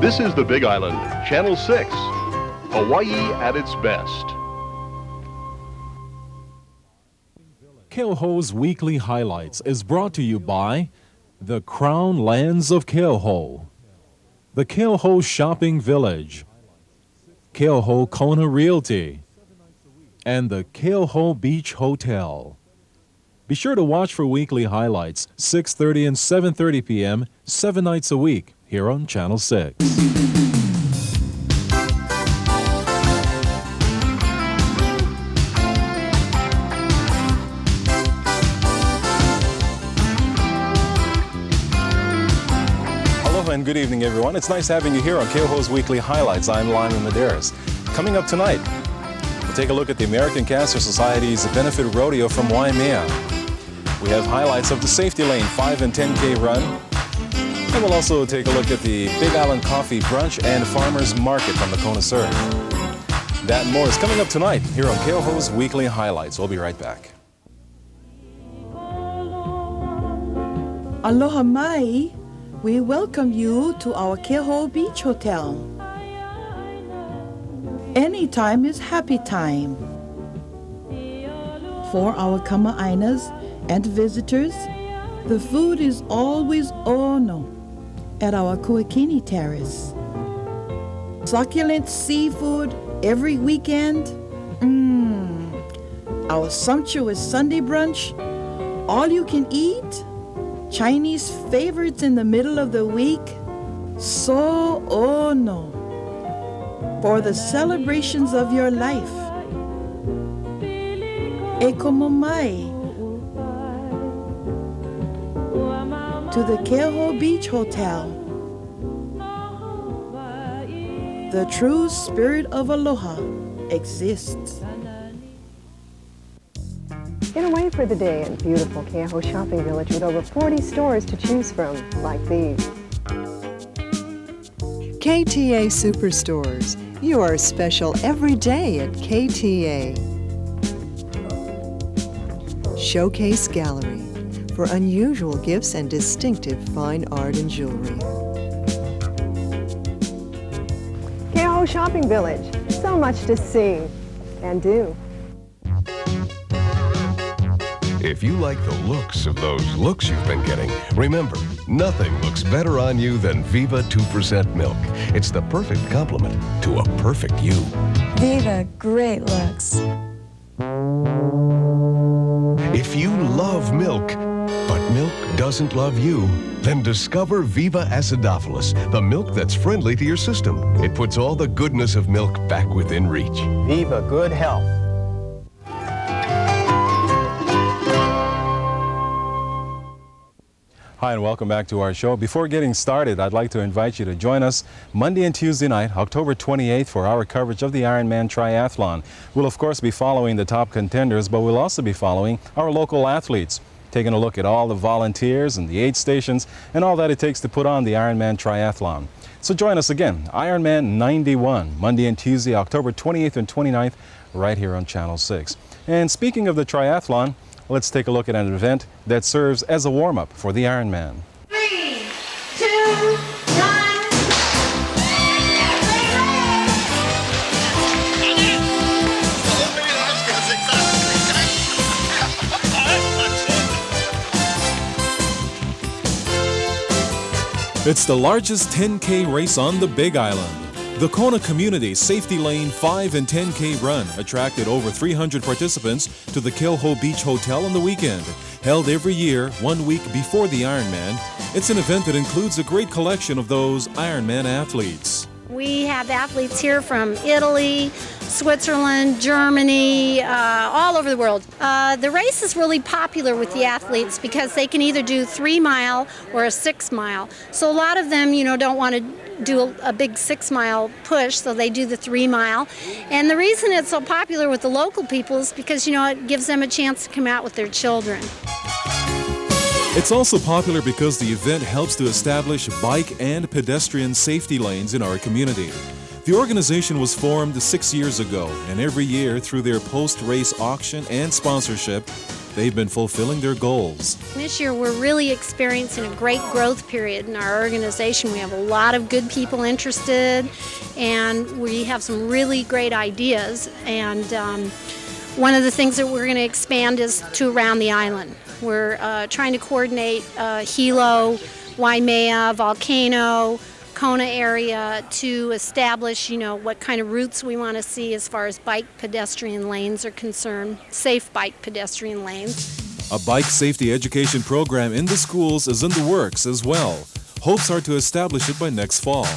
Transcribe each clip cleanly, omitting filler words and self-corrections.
This is the Big Island, Channel 6, Hawaii at its best. Keoho's Weekly Highlights is brought to you by the Crown Lands of Keoho, the Keoho Shopping Village, Keoho Kona Realty, and the Keoho Beach Hotel. Be sure to watch for weekly highlights, 6:30 and 7:30 p.m., 7 nights a week, here on Channel 6. Aloha and good evening, everyone. It's nice having you here on Keoho's Weekly Highlights. I'm Lyman Medeiros. Coming up tonight, we'll take a look at the American Cancer Society's Benefit Rodeo from Waimea. We have highlights of the Safety Lane 5 and 10K run. And we'll also take a look at the Big Island Coffee Brunch and Farmers Market from the Kona Surf. That and more is coming up tonight here on Keoho's Weekly Highlights. We'll be right back. Aloha mai. We welcome you to our Keoho Beach Hotel. Anytime is happy time. For our kama'ainas and visitors, the food is always ono at our Kuakini Terrace. Succulent seafood every weekend. Our sumptuous Sunday brunch, all you can eat. Chinese favorites in the middle of the week. So ono for the celebrations of your life. E como mai to the Keoho Beach Hotel. The true spirit of aloha exists. Get away for the day in beautiful Keoho Shopping Village with over 40 stores to choose from, like these. KTA Superstores. You are special every day at KTA. Showcase Gallery for unusual gifts and distinctive fine art and jewelry. Keoho Shopping Village. So much to see and do. If you like the looks of those looks you've been getting, remember, nothing looks better on you than Viva 2% milk. It's the perfect complement to a perfect you. Viva, great looks. If you love milk, but milk doesn't love you, then discover Viva Acidophilus, the milk that's friendly to your system. It puts all the goodness of milk back within reach. Viva Good Health. Hi and welcome back to our show. Before getting started, I'd like to invite you to join us Monday and Tuesday night, October 28th, for our coverage of the Ironman Triathlon. We'll of course be following the top contenders, but we'll also be following our local athletes, taking a look at all the volunteers and the aid stations and all that it takes to put on the Ironman Triathlon. So join us again, Ironman 91, Monday and Tuesday, October 28th and 29th, right here on Channel 6. And speaking of the triathlon, let's take a look at an event that serves as a warm-up for the Ironman. 3, 2, 1. It's the largest 10K race on the Big Island. The Kona Community Safety Lane 5 and 10K run attracted over 300 participants to the Keoho Beach Hotel on the weekend. Held every year, 1 week before the Ironman, it's an event that includes a great collection of those Ironman athletes. We have athletes here from Italy, Switzerland, Germany, all over the world. The race is really popular with the athletes because they can either do 3 mile or a 6 mile. So a lot of them, don't want to do a big 6 mile push, so they do the 3 mile. And the reason it's so popular with the local people is because, it gives them a chance to come out with their children. It's also popular because the event helps to establish bike and pedestrian safety lanes in our community. The organization was formed 6 years ago, and every year through their post-race auction and sponsorship, they've been fulfilling their goals. This year we're really experiencing a great growth period in our organization. We have a lot of good people interested, and we have some really great ideas. And one of the things that we're going to expand is to around the island. We're trying to coordinate Hilo, Waimea, Volcano, Kona area to establish, what kind of routes we want to see as far as bike pedestrian lanes are concerned, safe bike pedestrian lanes. A bike safety education program in the schools is in the works as well. Hopes are to establish it by next fall.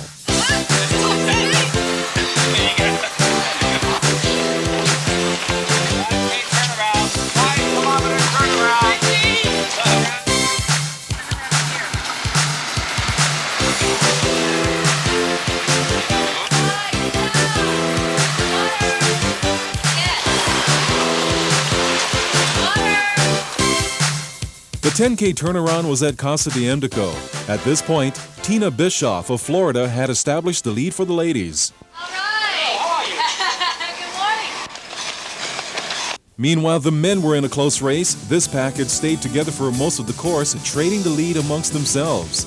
The 10K turnaround was at Casa de Indico. At this point, Tina Bischoff of Florida had established the lead for the ladies. All right. Good morning. Meanwhile, the men were in a close race. This package stayed together for most of the course, trading the lead amongst themselves.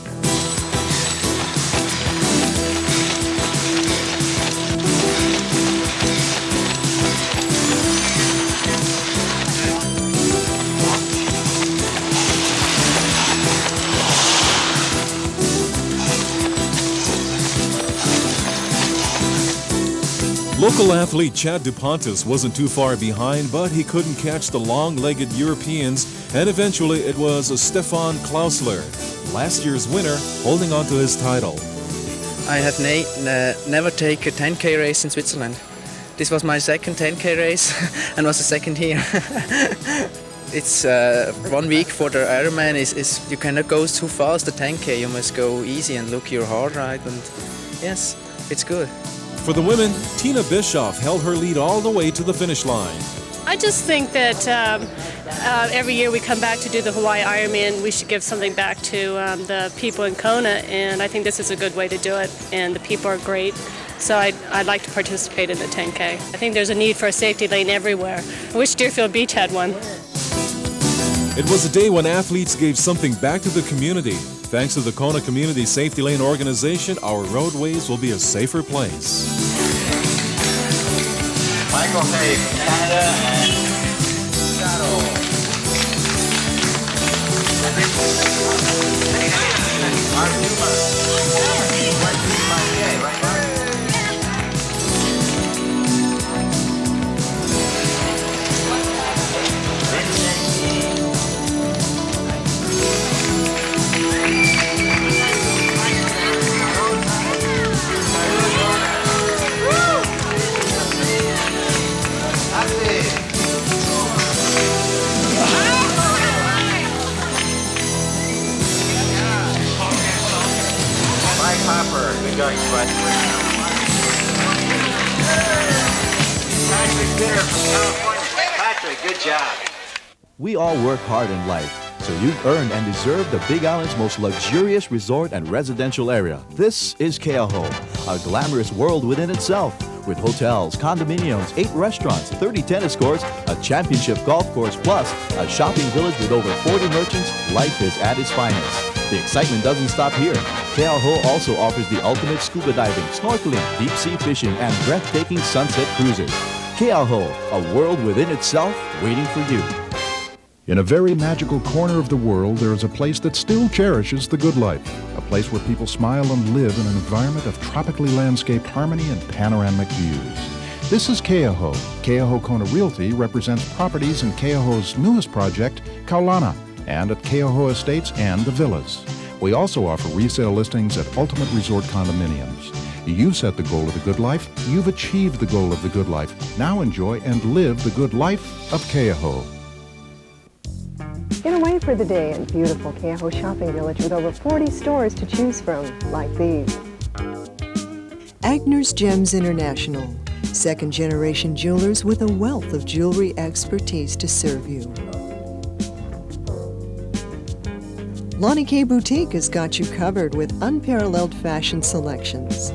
Local athlete Chad Duplantis wasn't too far behind, but he couldn't catch the long-legged Europeans, and eventually it was Stefan Klausler, last year's winner, holding on to his title. I have never taken a 10K race in Switzerland. This was my second 10K race and was the second here. It's 1 week for the Ironman. Is you cannot go too fast the 10K. You must go easy and look your heart right. And yes, it's good. For the women, Tina Bischoff held her lead all the way to the finish line. I just think that every year we come back to do the Hawaii Ironman, we should give something back to the people in Kona, and I think this is a good way to do it, and the people are great. So I'd like to participate in the 10K. I think there's a need for a safety lane everywhere. I wish Deerfield Beach had one. It was a day when athletes gave something back to the community. Thanks to the Kona Community Safety Lane Organization, our roadways will be a safer place. Michael Hay from Canada and Shadow. Mark Newman. Right, Mark? Good going, Patrick Bitter from California. Patrick, good job. We all work hard in life, so you've earned and deserve the Big Island's most luxurious resort and residential area. This is Keauhou, a glamorous world within itself, with hotels, condominiums, 8 restaurants, 30 tennis courts, a championship golf course, plus a shopping village with over 40 merchants. Life is at its finest. The excitement doesn't stop here. Keauhou also offers the ultimate scuba diving, snorkeling, deep-sea fishing, and breathtaking sunset cruises. Keauhou, a world within itself, waiting for you. In a very magical corner of the world, there is a place that still cherishes the good life. A place where people smile and live in an environment of tropically landscaped harmony and panoramic views. This is Keauhou. Keauhou Kona Realty represents properties in Keauhou's newest project, Kaulana, and at Keauhou Estates and the Villas. We also offer resale listings at Ultimate Resort Condominiums. You set the goal of the good life. You've achieved the goal of the good life. Now enjoy and live the good life of Keauhou. Get away for the day in beautiful Keauhou Shopping Village with over 40 stores to choose from, like these. Agner's Gems International, second-generation jewelers with a wealth of jewelry expertise to serve you. Lonnie K Boutique has got you covered with unparalleled fashion selections.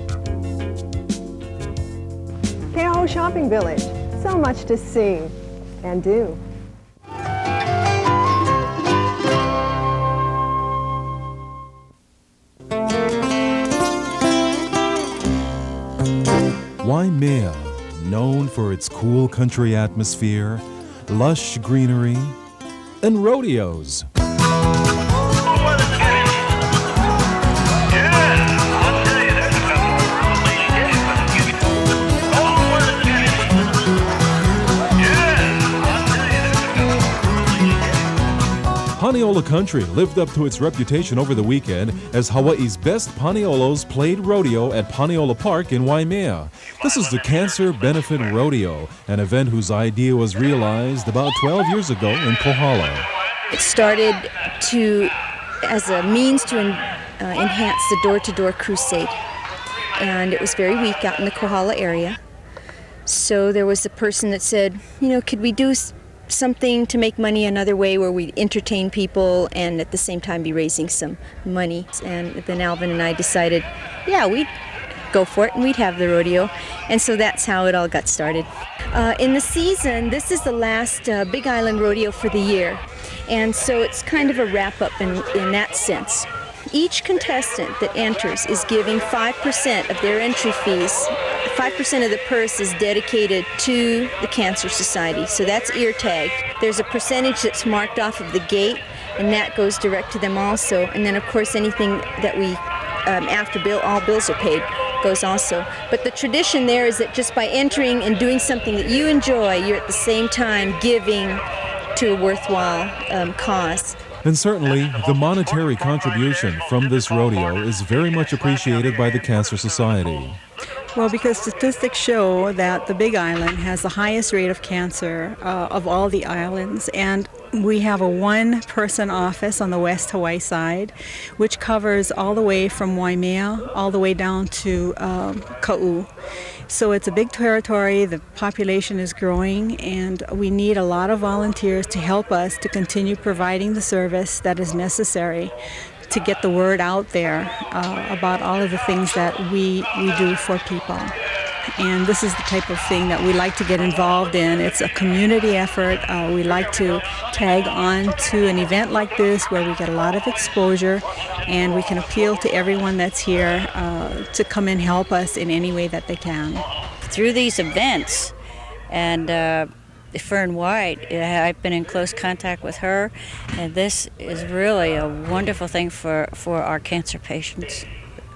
Keauhou Shopping Village, so much to see and do. Waimea, known for its cool country atmosphere, lush greenery, and rodeos. Paniolo Country lived up to its reputation over the weekend as Hawaii's best Paniolos played rodeo at Paniolo Park in Waimea. This is the Cancer Benefit Rodeo, an event whose idea was realized about 12 years ago in Kohala. It started as a means to enhance the door-to-door crusade, and it was very weak out in the Kohala area. So there was a person that said, could we do something to make money another way where we entertain people and at the same time be raising some money? And then Alvin and I decided, we'd go for it and we'd have the rodeo. And so that's how it all got started. In the season, this is the last Big Island rodeo for the year. And so it's kind of a wrap-up in that sense. Each contestant that enters is giving 5% of their entry fees. 5% of the purse is dedicated to the Cancer Society, so that's ear tagged. There's a percentage that's marked off of the gate, and that goes direct to them also. And then, of course, anything that we, after all bills are paid, goes also. But the tradition there is that just by entering and doing something that you enjoy, you're at the same time giving to a worthwhile cause. And certainly, the monetary contribution from this rodeo is very much appreciated by the Cancer Society. Well, because statistics show that the Big Island has the highest rate of cancer of all the islands, and we have a one-person office on the West Hawaii side, which covers all the way from Waimea all the way down to Ka'u. So it's a big territory, the population is growing, and we need a lot of volunteers to help us to continue providing the service that is necessary to get the word out there about all of the things that we do for people. And this is the type of thing that we like to get involved in. It's a community effort. We like to tag on to an event like this where we get a lot of exposure and we can appeal to everyone that's here to come and help us in any way that they can. Through these events and Fern White, I've been in close contact with her, and this is really a wonderful thing for our cancer patients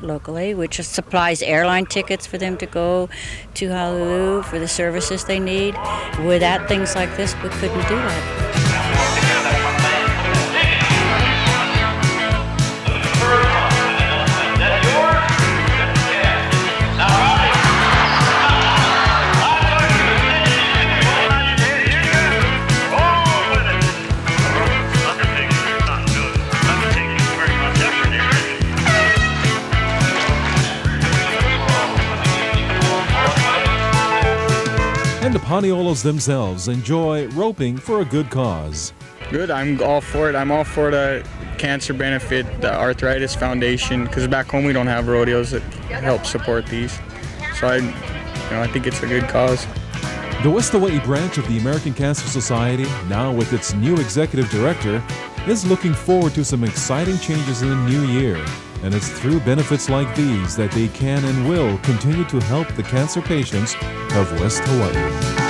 locally, which supplies airline tickets for them to go to Honolulu for the services they need. Without things like this, we couldn't do that. And the Paniolos themselves enjoy roping for a good cause. Good, I'm all for it. I'm all for the Cancer Benefit, the Arthritis Foundation, because back home we don't have rodeos that help support these. So I think it's a good cause. The West Hawaii branch of the American Cancer Society, now with its new executive director, is looking forward to some exciting changes in the new year. And it's through benefits like these that they can and will continue to help the cancer patients of West Hawaii.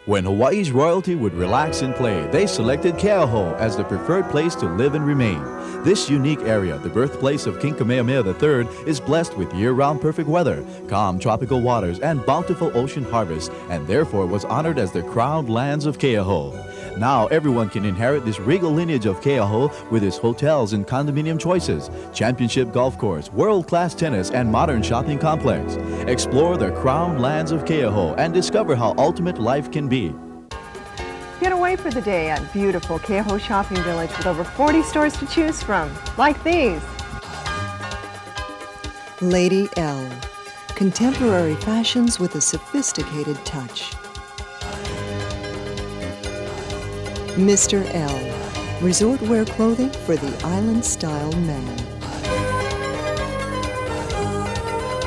When Hawaii's royalty would relax and play, they selected Keauhou as the preferred place to live and remain. This unique area, the birthplace of King Kamehameha III, is blessed with year-round perfect weather, calm tropical waters, and bountiful ocean harvests, and therefore was honored as the crowned lands of Keauhou. Now everyone can inherit this regal lineage of Keauhou with its hotels and condominium choices, championship golf course, world-class tennis, and modern shopping complex. Explore the crowned lands of Keauhou and discover how ultimate life can be. away for the day at beautiful Keauhou Shopping Village with over 40 stores to choose from, like these. Lady L. Contemporary fashions with a sophisticated touch. Mr. L. Resort wear clothing for the island-style man.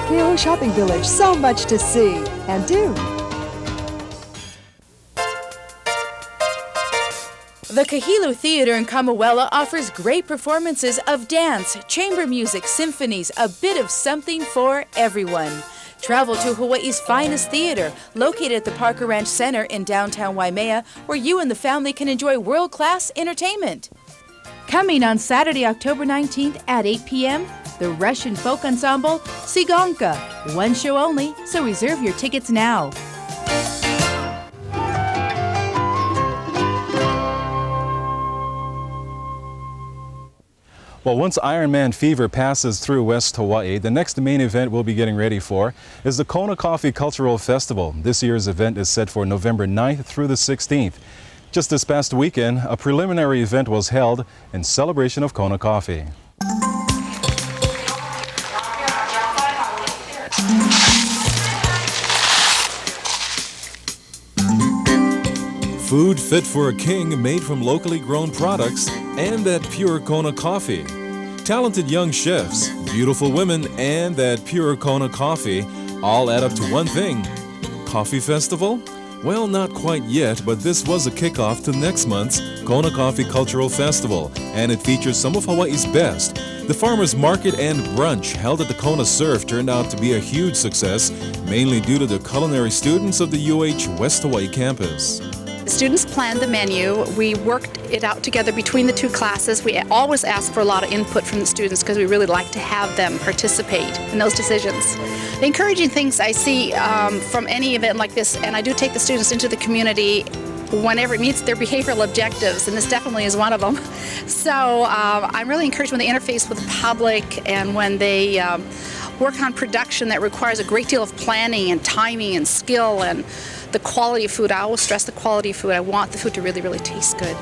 Keauhou Shopping Village, so much to see and do. The Kahilu Theater in Kamuela offers great performances of dance, chamber music, symphonies, a bit of something for everyone. Travel to Hawaii's finest theater, located at the Parker Ranch Center in downtown Waimea, where you and the family can enjoy world-class entertainment. Coming on Saturday, October 19th at 8 p.m., the Russian folk ensemble Sigonka. One show only, so reserve your tickets now. Well, once Ironman fever passes through West Hawaii, the next main event we'll be getting ready for is the Kona Coffee Cultural Festival. This year's event is set for November 9th through the 16th. Just this past weekend, a preliminary event was held in celebration of Kona Coffee. Food fit for a king, made from locally grown products and that pure Kona coffee. Talented young chefs, beautiful women, and that pure Kona coffee all add up to one thing. Coffee Festival? Well, not quite yet, but this was a kickoff to next month's Kona Coffee Cultural Festival, and it features some of Hawaii's best. The farmers market and brunch held at the Kona Surf turned out to be a huge success, mainly due to the culinary students of the UH West Hawaii campus. The students planned the menu. We worked it out together between the two classes. We always ask for a lot of input from the students because we really like to have them participate in those decisions. The encouraging things I see from any event like this, and I do take the students into the community whenever it meets their behavioral objectives, and this definitely is one of them. So I'm really encouraged when they interface with the public and when they work on production that requires a great deal of planning and timing and skill and the quality of food. I always stress the quality of food. I want the food to really, really taste good.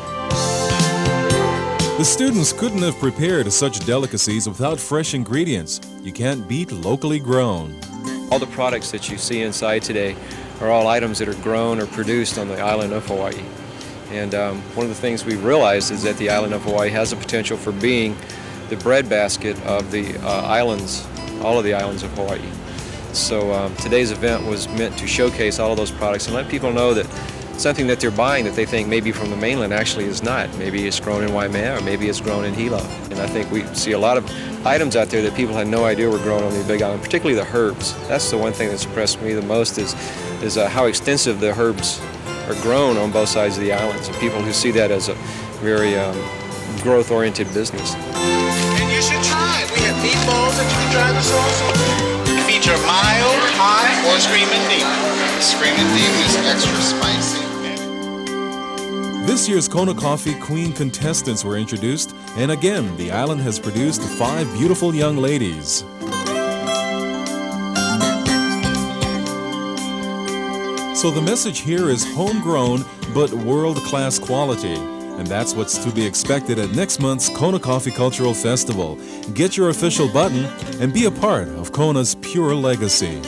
The students couldn't have prepared such delicacies without fresh ingredients. You can't beat locally grown. All the products that you see inside today are all items that are grown or produced on the island of Hawaii. And one of the things we realized is that the island of Hawaii has the potential for being the breadbasket of the islands, all of the islands of Hawaii. So today's event was meant to showcase all of those products and let people know that something that they're buying that they think maybe from the mainland actually is not. Maybe it's grown in Waimea or maybe it's grown in Hilo. And I think we see a lot of items out there that people had no idea were grown on the Big Island, particularly the herbs. That's the one thing that's impressed me the most is how extensive the herbs are grown on both sides of the islands. And people who see that as a very growth-oriented business. And you should try it. We have meatballs that you can try this also. Feature mild, hot, or screaming deep. Screaming deep is extra spicy. This year's Kona Coffee Queen contestants were introduced, and again, the island has produced 5 beautiful young ladies. So the message here is homegrown, but world-class quality. And that's what's to be expected at next month's Kona Coffee Cultural Festival. Get your official button and be a part of Kona's pure legacy.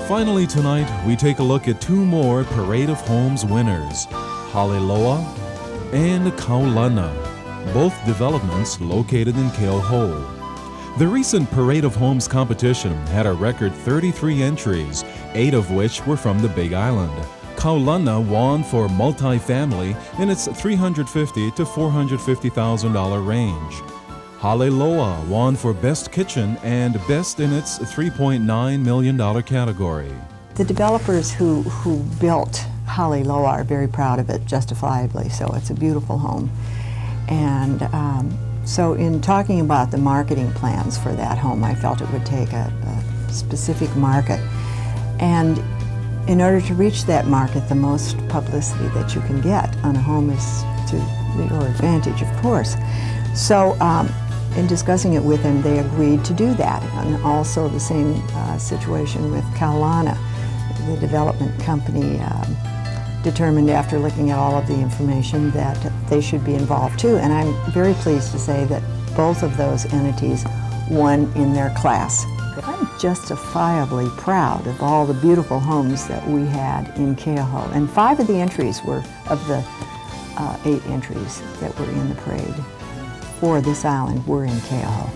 Finally tonight, we take a look at 2 more Parade of Homes winners, Haleloa and Kaulana, both developments located in Keauhou. The recent Parade of Homes competition had a record 33 entries, 8 of which were from the Big Island. Kaulana won for multifamily in its $350,000 to $450,000 range. Haleloa won for Best Kitchen and Best in its $3.9 million category. The developers who built Haleloa are very proud of it, justifiably, so it's a beautiful home. And so in talking about the marketing plans for that home, I felt it would take a specific market. And in order to reach that market, the most publicity that you can get on a home is to your advantage, of course. So in discussing it with him, they agreed to do that. And also the same situation with Kaulana, the development company determined after looking at all of the information that they should be involved too. And I'm very pleased to say that both of those entities won in their class. I'm justifiably proud of all the beautiful homes that we had in Keauhou. And 5 of the entries were of the 8 entries that were in the parade for this island were in Keauhou.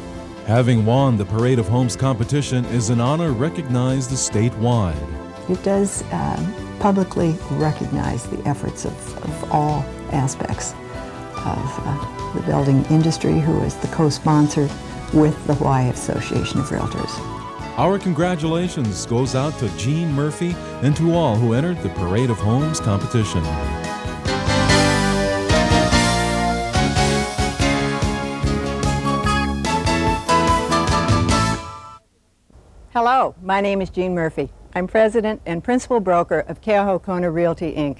Having won the Parade of Homes competition is an honor recognized statewide. It does publicly recognize the efforts of all aspects of the building industry, who is the co-sponsor with the Hawaii Association of Realtors. Our congratulations goes out to Jean Murphy and to all who entered the Parade of Homes competition. Hello, my name is Jean Murphy. I'm president and principal broker of Keauhou Kona Realty, Inc.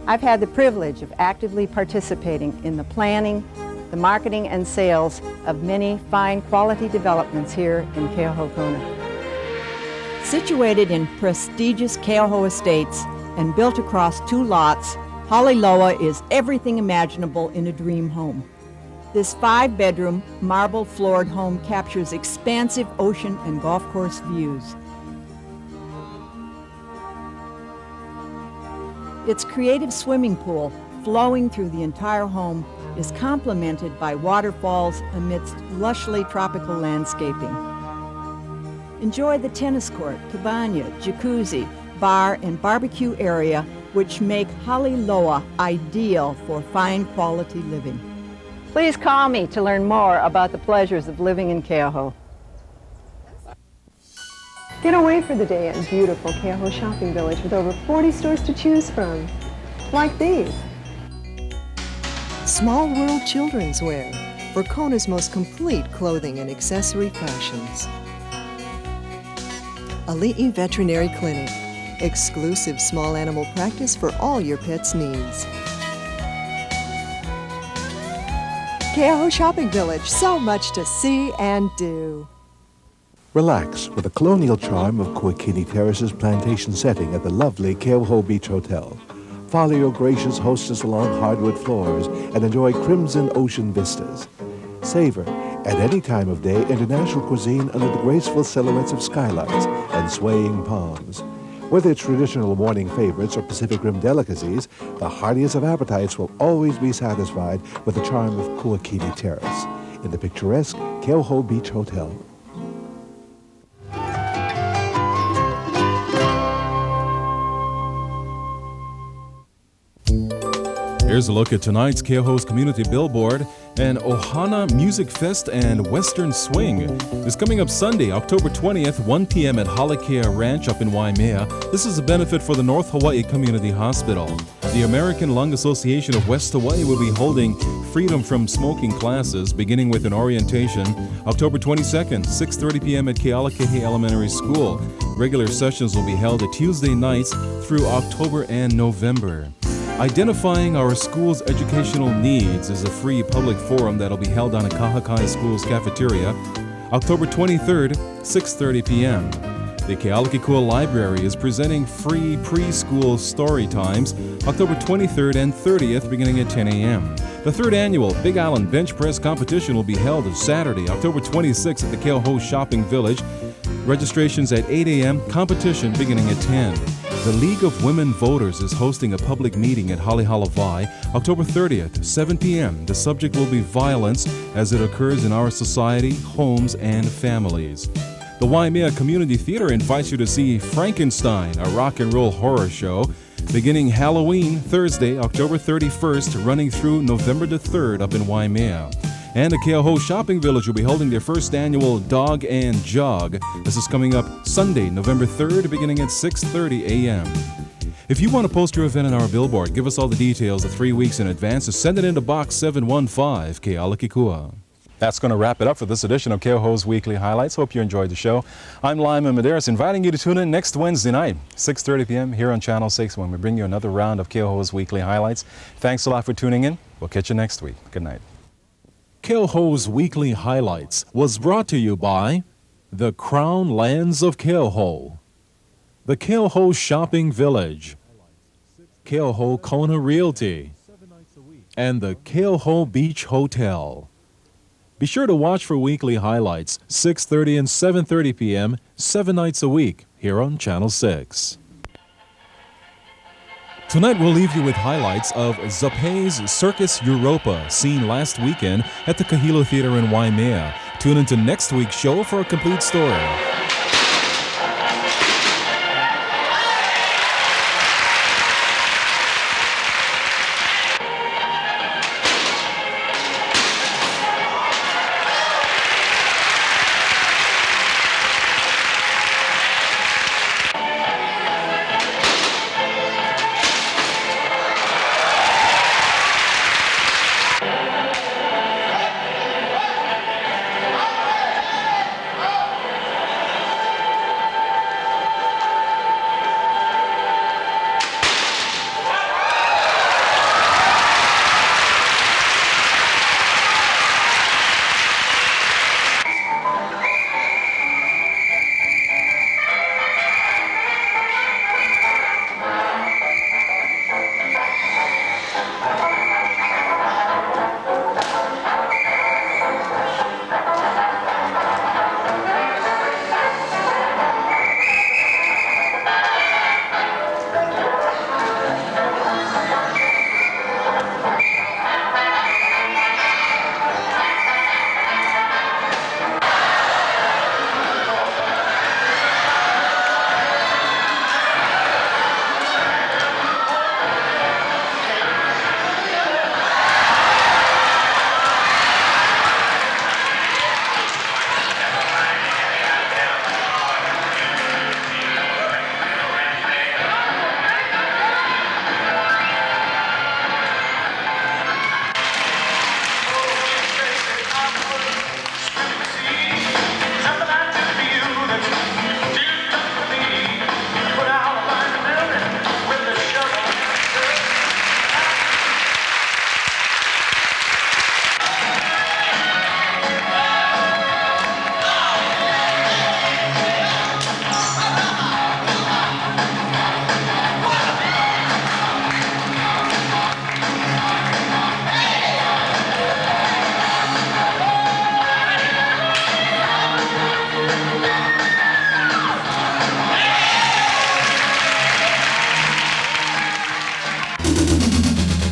I've had the privilege of actively participating in the planning, the marketing and sales of many fine quality developments here in Keauhou Kona. Situated in prestigious Keauhou Estates and built across 2 lots, Haliloa is everything imaginable in a dream home. This 5-bedroom, marble-floored home captures expansive ocean and golf course views. Its creative swimming pool, flowing through the entire home, is complemented by waterfalls amidst lushly tropical landscaping. Enjoy the tennis court, cabana, jacuzzi, bar, and barbecue area, which make Haliloa ideal for fine quality living. Please call me to learn more about the pleasures of living in Keauhou. Get away for the day in beautiful Keauhou Shopping Village with over 40 stores to choose from, like these. Small World Children's Wear for Kona's most complete clothing and accessory fashions. Ali'i Veterinary Clinic, exclusive small animal practice for all your pet's needs. Keauhou Shopping Village, so much to see and do. Relax with the colonial charm of Kuakini Terrace's plantation setting at the lovely Keauhou Beach Hotel. Follow your gracious hostess along hardwood floors and enjoy crimson ocean vistas. Savor, at any time of day, international cuisine under the graceful silhouettes of skylights and swaying palms. Whether it's traditional morning favorites or Pacific Rim delicacies, the heartiest of appetites will always be satisfied with the charm of Kuakini Terrace in the picturesque Keauhou Beach Hotel. Here's a look at tonight's Keauhou's community billboard. An Ohana Music Fest and Western Swing is coming up Sunday, October 20th, 1 p.m. at Halakea Ranch up in Waimea. This is a benefit for the North Hawaii Community Hospital. The American Lung Association of West Hawaii will be holding freedom from smoking classes, beginning with an orientation October 22nd, 6:30 p.m. at Kealakehe Elementary School. Regular sessions will be held at Tuesday nights through October and November. Identifying Our School's Educational Needs is a free public forum that will be held on a Kahakai School's cafeteria October 23rd, 6:30 p.m. The Kealakekua Library is presenting free preschool story times October 23rd and 30th beginning at 10 a.m. The 3rd annual Big Island Bench Press competition will be held on Saturday, October 26th at the Keauhou Shopping Village. Registrations at 8 a.m., competition beginning at 10. The League of Women Voters is hosting a public meeting at Halehalavai October 30th, 7 p.m. The subject will be violence as it occurs in our society, homes, and families. The Waimea Community Theater invites you to see Frankenstein, a rock and roll horror show, beginning Halloween Thursday, October 31st, running through November the 3rd up in Waimea. And the Keauhou Shopping Village will be holding their first annual Dog and Jog. This is coming up Sunday, November 3rd, beginning at 6:30 a.m. If you want to post your event on our billboard, give us all the details 3 weeks in advance or send it into Box 715, Kealakekua. That's going to wrap it up for this edition of Keoho's Weekly Highlights. Hope you enjoyed the show. I'm Lyman Medeiros, inviting you to tune in next Wednesday night, 6:30 p.m. here on Channel 6 when we bring you another round of Keoho's Weekly Highlights. Thanks a lot for tuning in. We'll catch you next week. Good night. Keoho's Weekly Highlights was brought to you by the Crown Lands of Keoho, the Keoho Shopping Village, Keoho Kona Realty, and the Keoho Beach Hotel. Be sure to watch for weekly highlights, 6:30 and 7:30 p.m., 7 nights a week, here on Channel 6. Tonight we'll leave you with highlights of Zappe's Circus Europa, seen last weekend at the Kahilo Theater in Waimea. Tune into next week's show for a complete story.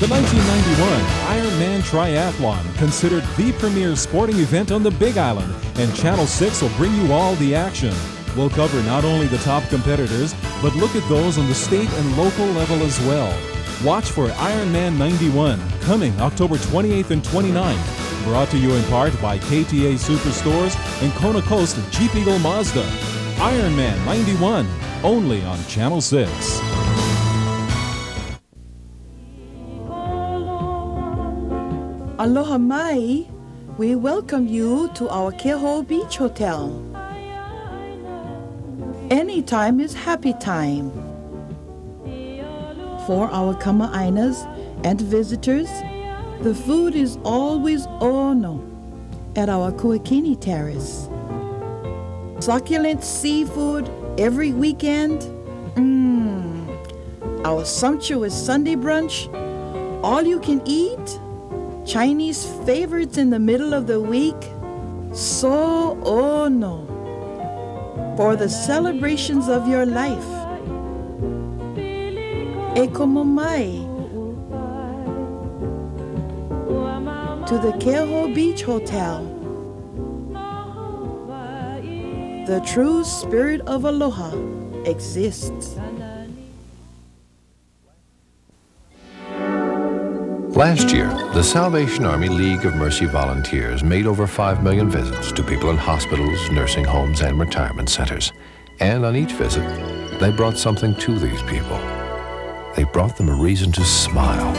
The 1991 Ironman Triathlon, considered the premier sporting event on the Big Island, and Channel 6 will bring you all the action. We'll cover not only the top competitors, but look at those on the state and local level as well. Watch for Ironman 91, coming October 28th and 29th. Brought to you in part by KTA Superstores and Kona Coast Jeep Eagle Mazda. Ironman 91, only on Channel 6. Aloha mai, we welcome you to our Keoho Beach Hotel. Anytime is happy time. For our kama'ainas and visitors, the food is always ono at our Kuakini Terrace. Succulent seafood every weekend. Our sumptuous Sunday brunch, all you can eat. Chinese favorites in the middle of the week. So ono. For the celebrations of your life. E como mai. To the Keoho Beach Hotel. The true spirit of aloha exists. Last year, the Salvation Army League of Mercy volunteers made over 5 million visits to people in hospitals, nursing homes, and retirement centers. And on each visit, they brought something to these people. They brought them a reason to smile.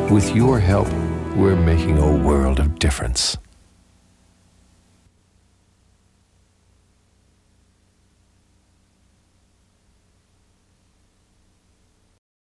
With your help, we're making a world of difference.